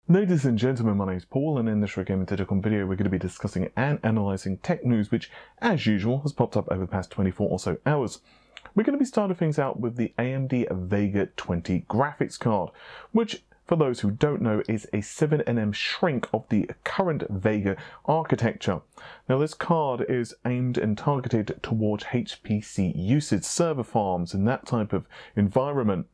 Ladies and gentlemen, my name is Paul, and in this Gaming Telecom video we're going to be discussing and analysing tech news which, as usual, has popped up over the past 24 or so hours. We're going to be starting things out with the AMD Vega 20 graphics card, which, for those who don't know, is a 7nm shrink of the current Vega architecture. Now, this card is aimed and targeted towards HPC usage, server farms and that type of environment.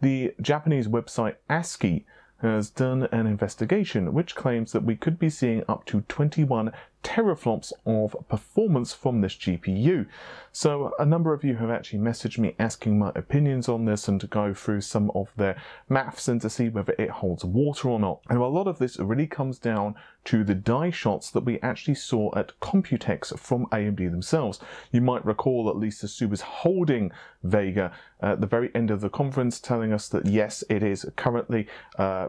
The Japanese website ASCII has done an investigation which claims that we could be seeing up to 21 teraflops of performance from this GPU. So a number of you have actually messaged me asking my opinions on this and to go through some of their maths and to see whether it holds water or not. And a lot of this really comes down to the die shots that we actually saw at Computex from AMD themselves. You might recall that Lisa Su was holding Vega at the very end of the conference, telling us that yes, it is currently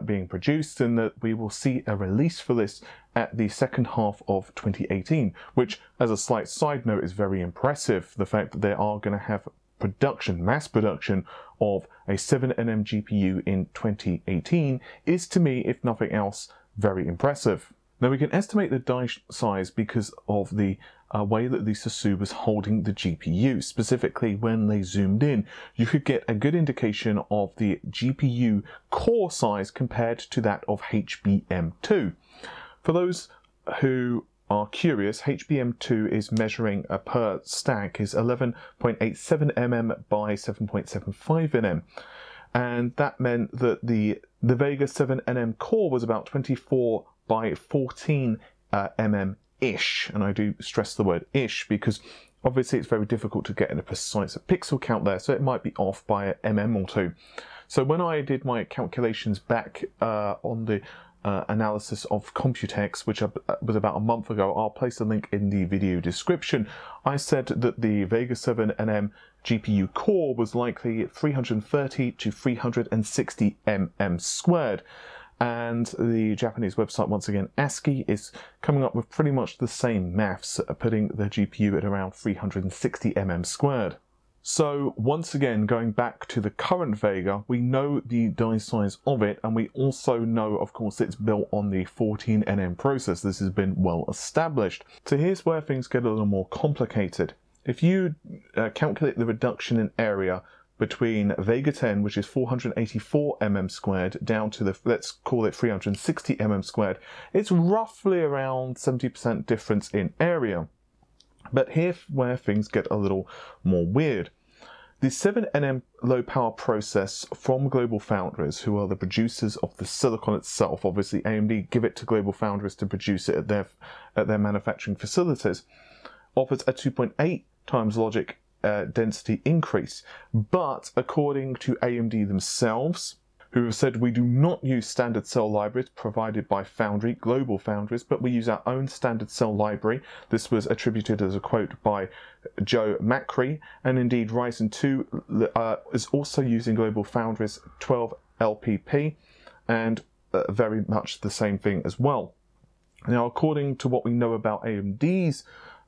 being produced and that we will see a release for this at the second half of 2018, which, as a slight side note, is very impressive. The fact that they are going to have production, mass production of a 7nm GPU in 2018 is, to me, if nothing else, very impressive. Now, we can estimate the die size because of the way that Lisa Su was holding the GPU. Specifically, when they zoomed in, you could get a good indication of the GPU core size compared to that of HBM2. For those who are curious, HBM2 is measuring per stack is 11.87 mm by 7.75 mm. And that meant that the Vega 7nm core was about 24 by 14 mm-ish. And I do stress the word ish because obviously it's very difficult to get a precise pixel count there, so it might be off by an mm or two. So when I did my calculations back on the analysis of Computex, which was about a month ago, I'll place a link in the video description. I said that the Vega 7nm GPU core was likely 330 to 360 mm squared. And the Japanese website, once again, ASCII, is coming up with pretty much the same maths, putting the GPU at around 360 mm squared. So once again, going back to the current Vega, we know the die size of it, and we also know, of course, it's built on the 14nm process. This has been well established. So here's where things get a little more complicated. If you calculate the reduction in area between Vega 10, which is 484 mm squared, down to the, let's call it 360 mm squared, it's roughly around 70% difference in area. But here's where things get a little more weird. The 7nm low power process from GlobalFoundries, who are the producers of the silicon itself, obviously AMD give it to GlobalFoundries to produce it at their manufacturing facilities, offers a 2.8 times logic density increase. But according to AMD themselves, who have said we do not use standard cell libraries provided by GlobalFoundries, but we use our own standard cell library. This was attributed as a quote by Joe Macri, and indeed Ryzen 2 is also using GlobalFoundries 12LPP, and very much the same thing as well. Now, according to what we know about AMD's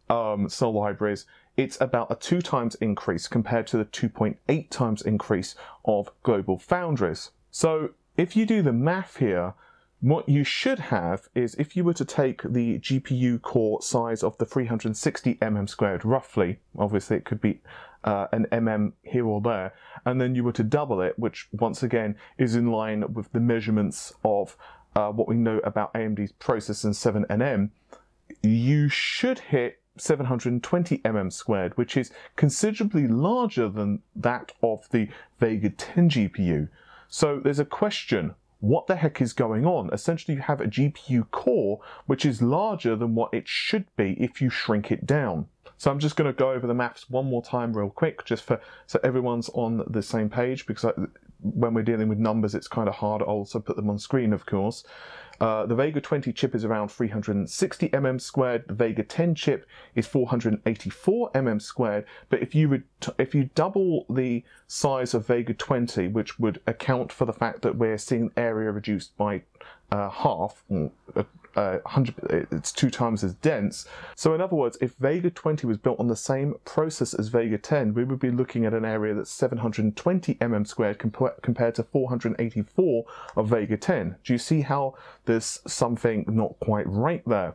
cell libraries, it's about a 2 times increase compared to the 2.8 times increase of GlobalFoundries. So if you do the math here, what you should have is, if you were to take the GPU core size of the 360 mm squared, roughly, obviously it could be an mm here or there, and then you were to double it, which once again is in line with the measurements of what we know about AMD's process in 7nm, you should hit 720 mm squared, which is considerably larger than that of the Vega 10 GPU. So there's a question, what the heck is going on? Essentially, you have a GPU core which is larger than what it should be if you shrink it down. So I'm just going to go over the maths one more time real quick, just so everyone's on the same page, because when we're dealing with numbers, it's kind of hard. I'll also put them on screen, of course. The Vega 20 chip is around 360 mm squared. The Vega 10 chip is 484 mm squared. But if you double the size of Vega 20, which would account for the fact that we're seeing area reduced by half, or 100, it's 2 times as dense. So in other words, if Vega 20 was built on the same process as Vega 10, we would be looking at an area that's 720 mm squared compared to 484 of Vega 10. Do you see how there's something not quite right there?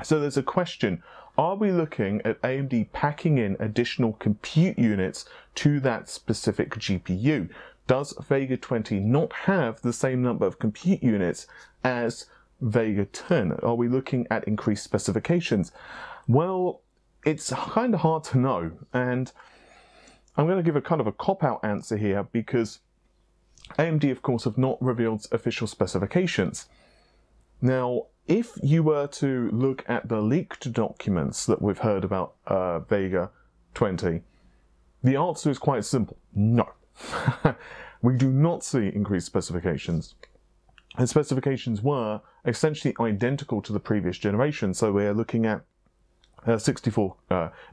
So there's a question, are we looking at AMD packing in additional compute units to that specific GPU? Does Vega 20 not have the same number of compute units as Vega 10? Are we looking at increased specifications? Well, it's kind of hard to know, and I'm going to give a kind of a cop-out answer here because AMD, of course, have not revealed official specifications. Now, if you were to look at the leaked documents that we've heard about Vega 20, the answer is quite simple. No. We do not see increased specifications. The specifications were essentially identical to the previous generation, so we're looking at 64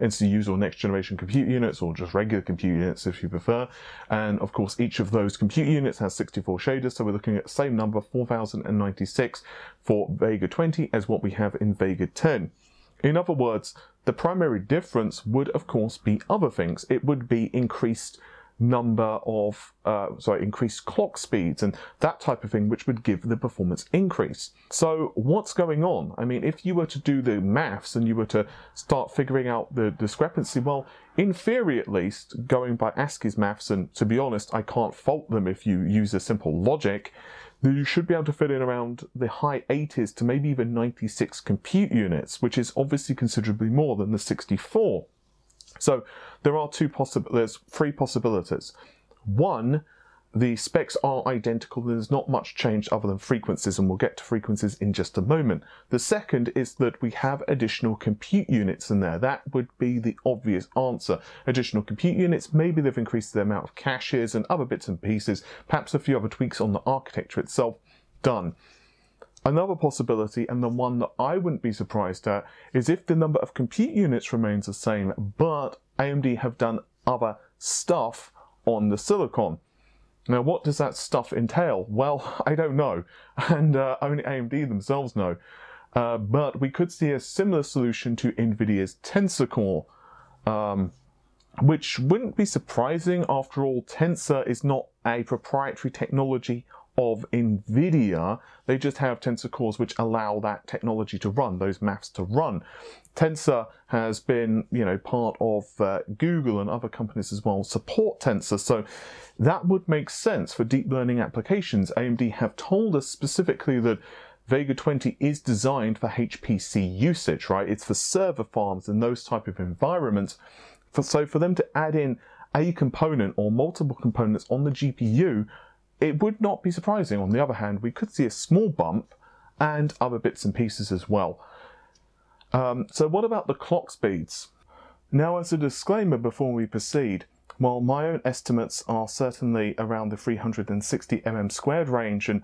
NCUs or next generation compute units, or just regular compute units if you prefer, and of course each of those compute units has 64 shaders, so we're looking at the same number, 4096 for Vega 20 as what we have in Vega 10. In other words, the primary difference would of course be other things. It would be increased increased clock speeds and that type of thing, which would give the performance increase. So what's going on? I mean, if you were to do the maths and you were to start figuring out the discrepancy, well, in theory at least, going by ASCII's maths, and to be honest, I can't fault them if you use a simple logic, you should be able to fit in around the high 80s to maybe even 96 compute units, which is obviously considerably more than the 64. So there's 3 possibilities. One, the specs are identical, there's not much change other than frequencies, and we'll get to frequencies in just a moment. The second is that we have additional compute units in there. That would be the obvious answer. Additional compute units, maybe they've increased the amount of caches and other bits and pieces, perhaps a few other tweaks on the architecture itself. Done. Another possibility, and the one that I wouldn't be surprised at, is if the number of compute units remains the same, but AMD have done other stuff on the silicon. Now, what does that stuff entail? Well, I don't know, and only AMD themselves know. But we could see a similar solution to NVIDIA's Tensor Core, which wouldn't be surprising. After all, Tensor is not a proprietary technology of NVIDIA. They just have Tensor cores which allow that technology to run, those maths to run. Tensor has been, part of Google and other companies as well support Tensor, so that would make sense for deep learning applications. AMD have told us specifically that Vega 20 is designed for HPC usage, right? It's for server farms and those type of environments. So for them to add in a component or multiple components on the GPU, it would not be surprising. On the other hand, we could see a small bump and other bits and pieces as well. So what about the clock speeds? Now, as a disclaimer before we proceed, while my own estimates are certainly around the 360 mm squared range, and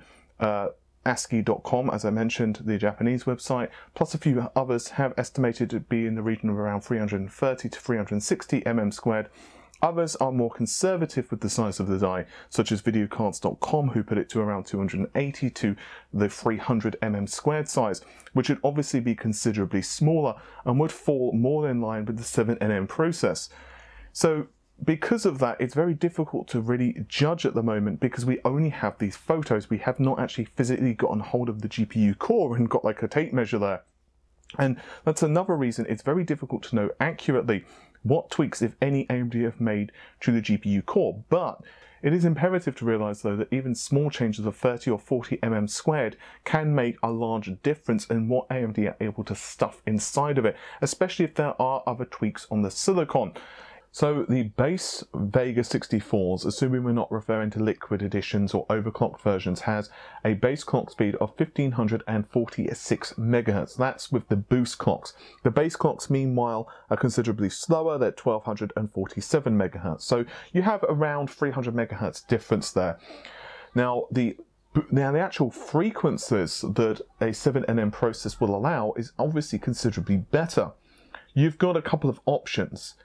ASCII.com, as I mentioned, the Japanese website, plus a few others have estimated to be in the region of around 330 to 360 mm squared, others are more conservative with the size of the die, such as videocards.com, who put it to around 280 to the 300 mm squared size, which would obviously be considerably smaller and would fall more in line with the 7nm process. So because of that, it's very difficult to really judge at the moment because we only have these photos. We have not actually physically gotten hold of the GPU core and got like a tape measure there. And that's another reason it's very difficult to know accurately what tweaks, if any, AMD have made to the GPU core. But it is imperative to realize, though, that even small changes of 30 or 40 mm squared can make a large difference in what AMD are able to stuff inside of it, especially if there are other tweaks on the silicon. So the base Vega 64s, assuming we're not referring to liquid editions or overclocked versions, has a base clock speed of 1546 MHz. That's with the boost clocks. The base clocks, meanwhile, are considerably slower. They're 1247 MHz. So you have around 300 MHz difference there. Now the actual frequencies that a 7nm process will allow is obviously considerably better. You've got a couple of options.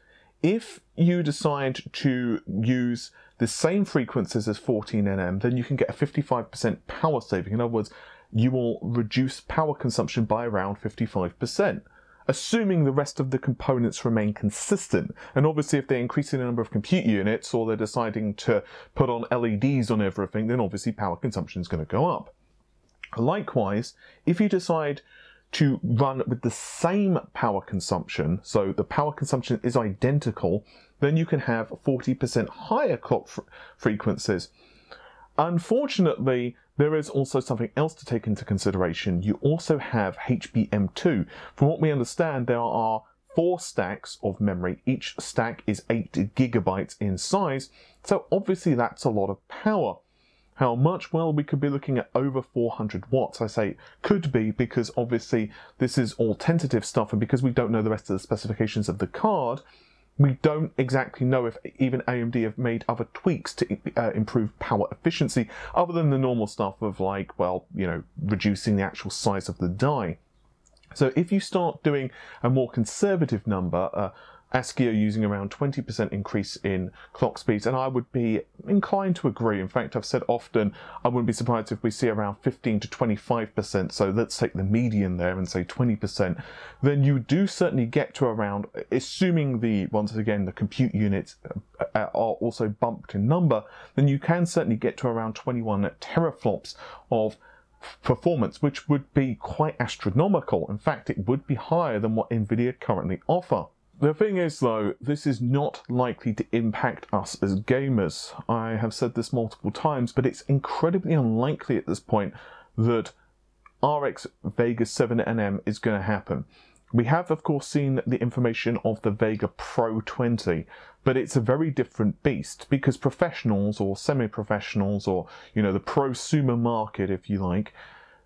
If you decide to use the same frequencies as 14nm, then you can get a 55% power saving. In other words, you will reduce power consumption by around 55%. Assuming the rest of the components remain consistent. And obviously if they're increasing the number of compute units or they're deciding to put on LEDs on everything, then obviously power consumption is going to go up. Likewise, if you decide to run with the same power consumption, so the power consumption is identical, then you can have 40% higher clock frequencies. Unfortunately, there is also something else to take into consideration. You also have HBM2. From what we understand, there are 4 stacks of memory. Each stack is 8 GB in size, so obviously that's a lot of power. How much? Well, we could be looking at over 400 watts. I say could be because obviously this is all tentative stuff, and because we don't know the rest of the specifications of the card, we don't exactly know if even AMD have made other tweaks to improve power efficiency, other than the normal stuff of like, well, you know, reducing the actual size of the die. So if you start doing a more conservative number, ASCII using around 20% increase in clock speeds, and I would be inclined to agree. In fact, I've said often I wouldn't be surprised if we see around 15 to 25%, so let's take the median there and say 20%, then you do certainly get to around, assuming once again the compute units are also bumped in number, then you can certainly get to around 21 teraflops of performance, which would be quite astronomical. In fact, it would be higher than what NVIDIA currently offer. The thing is though, this is not likely to impact us as gamers. I have said this multiple times, but it's incredibly unlikely at this point that RX Vega 7nm is going to happen. We have of course seen the information of the Vega Pro 20, but it's a very different beast because professionals or semi-professionals, or you know, the prosumer market if you like,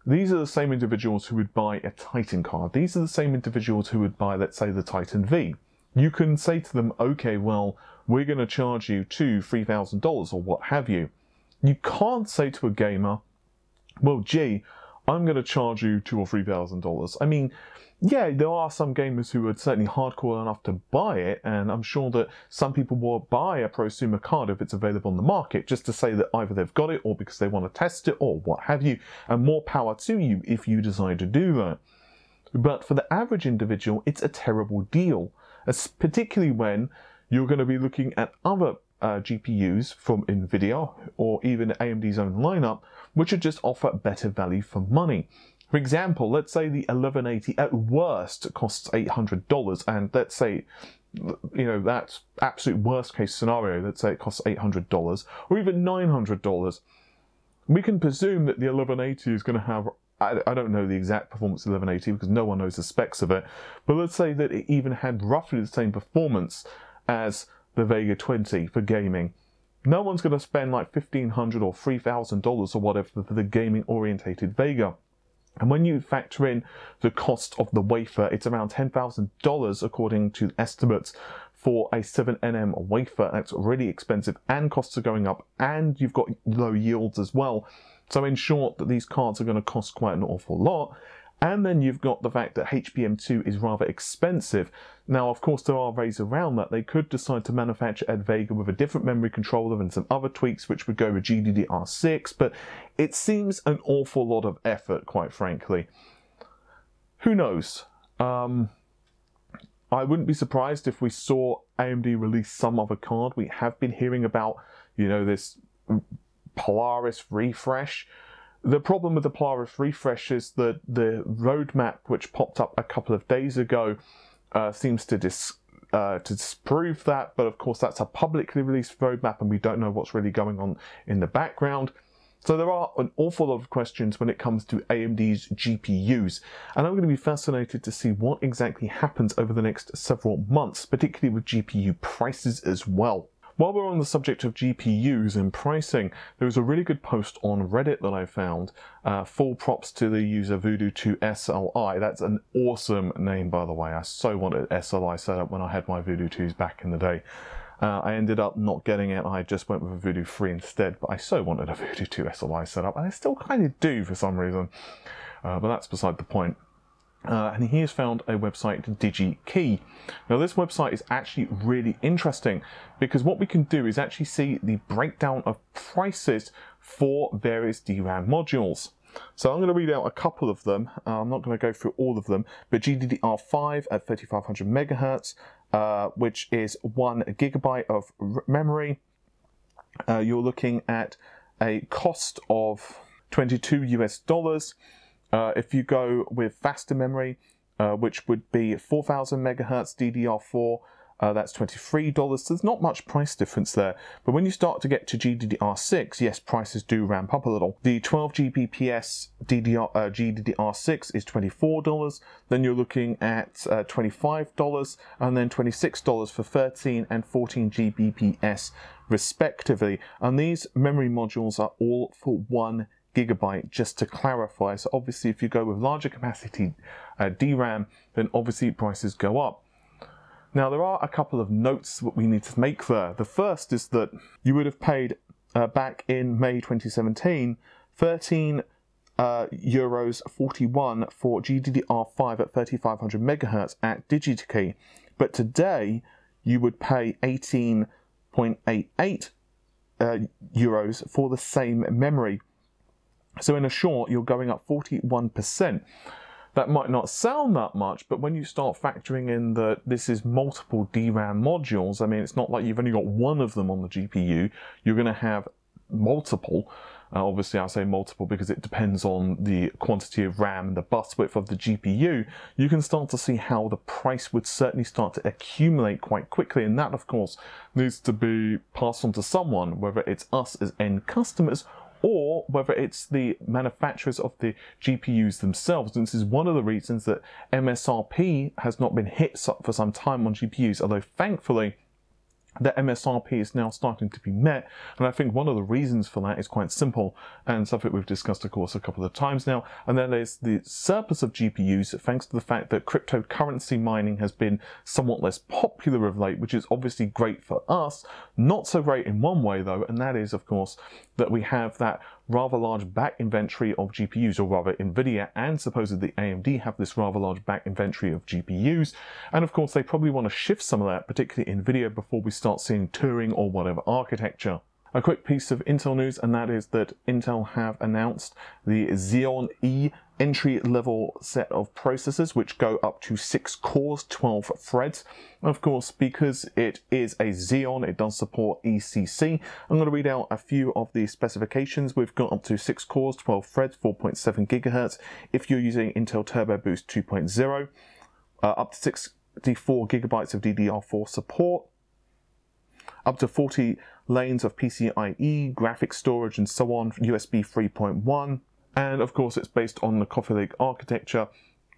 these are the same individuals who would buy a Titan card. These are the same individuals who would buy, let's say, the Titan V. You can say to them, okay, well, we're going to charge you $2,000, $3,000 or what have you. You can't say to a gamer, well, gee, I'm going to charge you $2,000 or $3,000. I mean, yeah, there are some gamers who are certainly hardcore enough to buy it, and I'm sure that some people will buy a prosumer card if it's available on the market, just to say that either they've got it or because they want to test it or what have you, and more power to you if you decide to do that. But for the average individual, it's a terrible deal, particularly when you're going to be looking at other GPUs from NVIDIA or even AMD's own lineup, which would just offer better value for money. For example, let's say the 1180 at worst costs $800, and let's say, you know, that's absolute worst case scenario, let's say it costs $800 or even $900. We can presume that the 1180 is going to have, I don't know the exact performance of 1180 because no one knows the specs of it, but let's say that it even had roughly the same performance as the Vega 20 for gaming. No one's going to spend like $1,500 or $3,000 or whatever for the gaming orientated Vega. And when you factor in the cost of the wafer, it's around $10,000 according to estimates for a 7nm wafer. That's really expensive, and costs are going up, and you've got low yields as well. So in short, that these cards are going to cost quite an awful lot. And then you've got the fact that HBM2 is rather expensive. Now, of course, there are ways around that. They could decide to manufacture a Vega with a different memory controller and some other tweaks which would go with GDDR6, but it seems an awful lot of effort, quite frankly. Who knows? I wouldn't be surprised if we saw AMD release some other card. We have been hearing about, you know, this Polaris refresh. The problem with the Polaris refresh is that the roadmap, which popped up a couple of days ago, seems to disprove that. But of course, that's a publicly released roadmap, and we don't know what's really going on in the background. So there are an awful lot of questions when it comes to AMD's GPUs, and I'm going to be fascinated to see what exactly happens over the next several months, particularly with GPU prices as well. While we're on the subject of GPUs and pricing, there was a really good post on Reddit that I found. Full props to the user Voodoo2SLI. That's an awesome name, by the way. I so wanted SLI set up when I had my Voodoo 2s back in the day. I ended up not getting it. I just went with a Voodoo 3 instead, but I so wanted a Voodoo 2 SLI set up, and I still kind of do for some reason. But that's beside the point. And he has found a website, DigiKey. Now this website is actually really interesting because what we can do is actually see the breakdown of prices for various DRAM modules. So I'm going to read out a couple of them. I'm not going to go through all of them, but GDDR5 at 3500 megahertz, which is 1 gigabyte of memory. You're looking at a cost of $22 US. If you go with faster memory, which would be 4000 megahertz DDR4, that's $23. So there's not much price difference there. But when you start to get to GDDR6, yes, prices do ramp up a little. The 12 Gbps GDDR6 is $24. Then you're looking at $25 and then $26 for 13 and 14 Gbps respectively. And these memory modules are all for 1 gigabyte, just to clarify. So obviously if you go with larger capacity DRAM, then obviously prices go up. Now there are a couple of notes that we need to make there. The first is that you would have paid back in May 2017 €13 41 for GDDR5 at 3500 megahertz at DigiKey, but today you would pay 18.88 euros for the same memory. So in a short, you're going up 41%. That might not sound that much, but when you start factoring in that this is multiple DRAM modules, I mean, it's not like you've only got one of them on the GPU, you're going to have multiple. Obviously, I say multiple because it depends on the quantity of RAM and the bus width of the GPU. You can start to see how the price would certainly start to accumulate quite quickly, and that, of course, needs to be passed on to someone, whether it's us as end customers or whether it's the manufacturers of the GPUs themselves. And this is one of the reasons that MSRP has not been hit for some time on GPUs, although thankfully the MSRP is now starting to be met, and I think one of the reasons for that is quite simple, and something we've discussed, of course, a couple of times now, and that is the surplus of GPUs, thanks to the fact that cryptocurrency mining has been somewhat less popular of late, which is obviously great for us. Not so great in one way, though, and that is, of course, that we have that rather large back inventory of GPUs, or rather Nvidia and supposedly AMD have this rather large back inventory of GPUs, and of course they probably want to shift some of that, particularly Nvidia, before we start seeing Turing or whatever architecture. A quick piece of Intel news, and that is that Intel have announced the Xeon E entry-level set of processors, which go up to 6 cores, 12 threads. Of course, because it is a Xeon, it does support ECC. I'm going to read out a few of the specifications. We've got up to 6 cores, 12 threads, 4.7 gigahertz. If you're using Intel Turbo Boost 2.0, up to 64 gigabytes of DDR4 support, up to 40 lanes of PCIe, graphics storage, and so on, USB 3.1. And of course, it's based on the Coffee Lake architecture.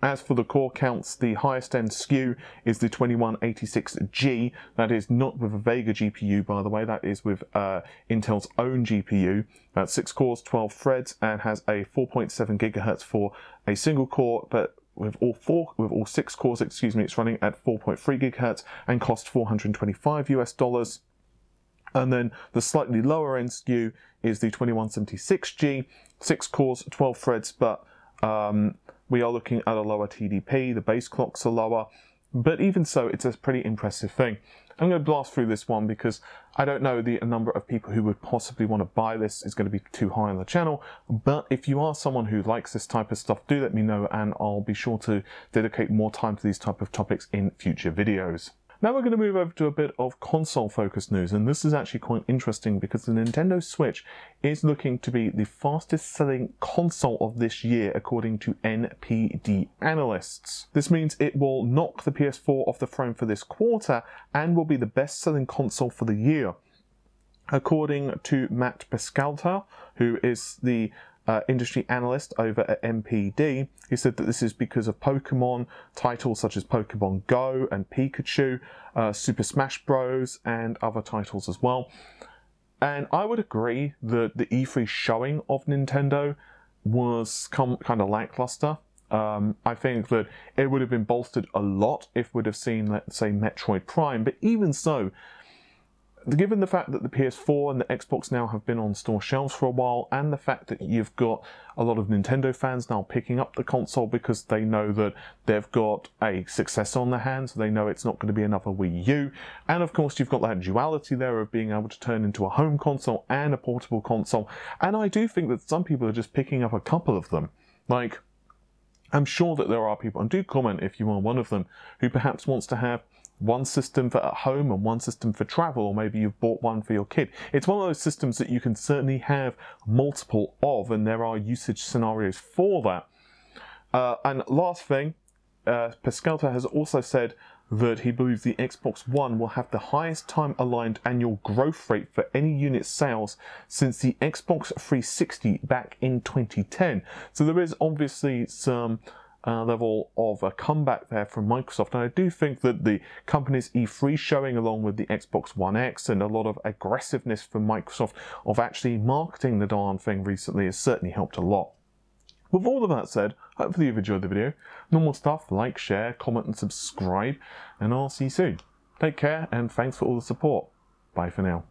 As for the core counts, the highest end SKU is the 2186G. That is not with a Vega GPU, by the way. That is with Intel's own GPU. That's 6 cores, 12 threads, and has a 4.7 gigahertz for a single core, but with all 6 cores, excuse me, it's running at 4.3 gigahertz and costs $425 US. And then the slightly lower end SKU is the 2176G, 6 cores, 12 threads, but we are looking at a lower TDP, the base clocks are lower, but even so, it's a pretty impressive thing. I'm going to blast through this one because I don't know the number of people who would possibly want to buy this is going to be too high on the channel, but if you are someone who likes this type of stuff, do let me know and I'll be sure to dedicate more time to these type of topics in future videos. Now we're going to move over to a bit of console-focused news, and this is actually quite interesting because the Nintendo Switch is looking to be the fastest-selling console of this year according to NPD analysts. This means it will knock the PS4 off the throne for this quarter and will be the best-selling console for the year. According to Matt Pescalter, who is the industry analyst over at NPD, he said that this is because of Pokemon titles such as Pokemon Go and Pikachu, Super Smash Bros, and other titles as well. And I would agree that the E3 showing of Nintendo was kind of lackluster. I think that it would have been bolstered a lot if we'd have seen, let's say, Metroid Prime, but even so, given the fact that the PS4 and the Xbox now have been on store shelves for a while, and the fact that you've got a lot of Nintendo fans now picking up the console because they know that they've got a successor on their hands, so they know it's not going to be another Wii U, and of course you've got that duality there of being able to turn into a home console and a portable console, and I do think that some people are just picking up a couple of them. Like, I'm sure that there are people, and do comment if you are one of them, who perhaps wants to have one system for at home and one system for travel, or maybe you've bought one for your kid. It's one of those systems that you can certainly have multiple of, and there are usage scenarios for that. And last thing, Pascalta has also said that he believes the Xbox One will have the highest time-aligned annual growth rate for any unit sales since the Xbox 360 back in 2010. So there is obviously some level of a comeback there from Microsoft, and I do think that the company's E3 showing, along with the Xbox One X, and a lot of aggressiveness from Microsoft of actually marketing the darn thing recently has certainly helped a lot. With all of that said, hopefully you've enjoyed the video. Normal stuff, like, share, comment and subscribe, and I'll see you soon. Take care, and thanks for all the support. Bye for now.